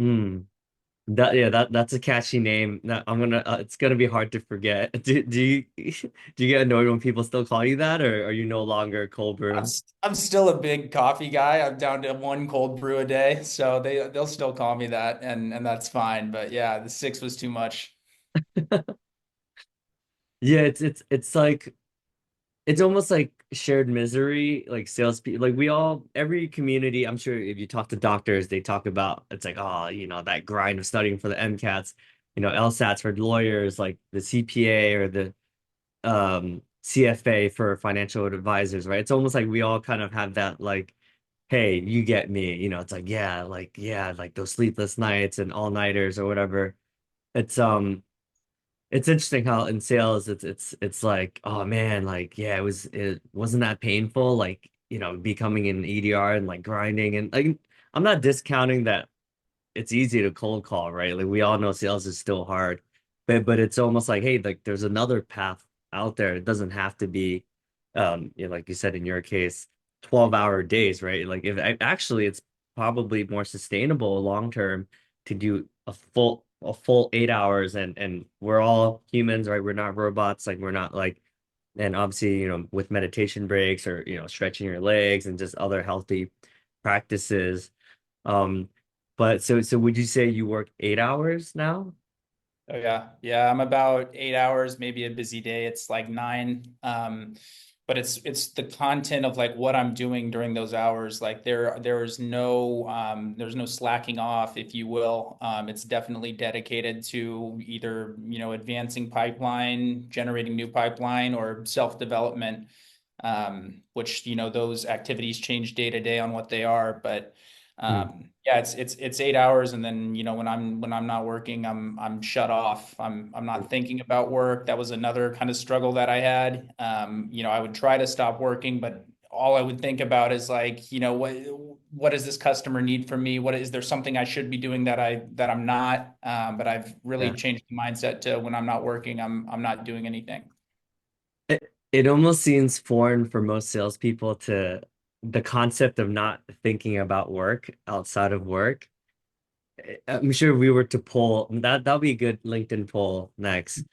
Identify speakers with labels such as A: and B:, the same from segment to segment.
A: Mm. That yeah, that's a catchy name. I'm gonna it's gonna be hard to forget. Do you do you get annoyed when people still call you that, or are you no longer cold brew?
B: I'm still a big coffee guy. I'm down to one cold brew a day, so they'll still call me that, and that's fine. But yeah, the six was too much.
A: Yeah, it's like it's almost like shared misery, like salespeople. Like we all, every community, I'm sure if you talk to doctors, they talk about it's like, oh, that grind of studying for the MCATs, LSATs for lawyers, like the CPA or the CFA for financial advisors, right? It's almost like we all kind of have that like, hey, you get me. It's like yeah, like those sleepless nights and all-nighters or whatever. It's it's interesting how in sales it's like, oh man, like yeah, it wasn't that painful, like, becoming an EDR and like grinding and like I'm not discounting that it's easy to cold call, right? Like we all know sales is still hard. But it's almost like, hey, like there's another path out there. It doesn't have to be like you said in your case, 12-hour days, right? Like if actually it's probably more sustainable long term to do a full 8 hours and we're all humans, right? We're not robots, like we're not like and obviously, with meditation breaks or stretching your legs and just other healthy practices. um, but so would you say you work 8 hours now?
B: Oh yeah. Yeah, I'm about 8 hours, maybe a busy day. It's like nine. But it's the content of like what I'm doing during those hours. Like there's no slacking off, if you will. It's definitely dedicated to either, advancing pipeline, generating new pipeline, or self-development. Which, those activities change day to day on what they are. But
A: Hmm.
B: yeah, it's 8 hours, and then when I'm not working, I'm shut off. I'm not thinking about work. That was another kind of struggle that I had. I would try to stop working, but all I would think about is like, what does this customer need from me? What is there something I should be doing that I'm not? But I've really
A: Yeah.
B: changed the mindset to when I'm not working, I'm not doing anything.
A: It almost seems foreign for most salespeople to the concept of not thinking about work outside of work. I'm sure if we were to poll that'll be a good LinkedIn poll next,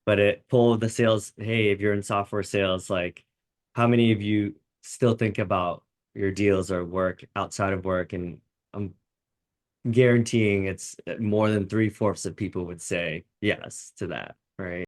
A: but it poll the sales, hey, if you're in software sales, like how many of you still think about your deals or work outside of work? And I'm guaranteeing it's more than three-fourths of people would say yes to that, right?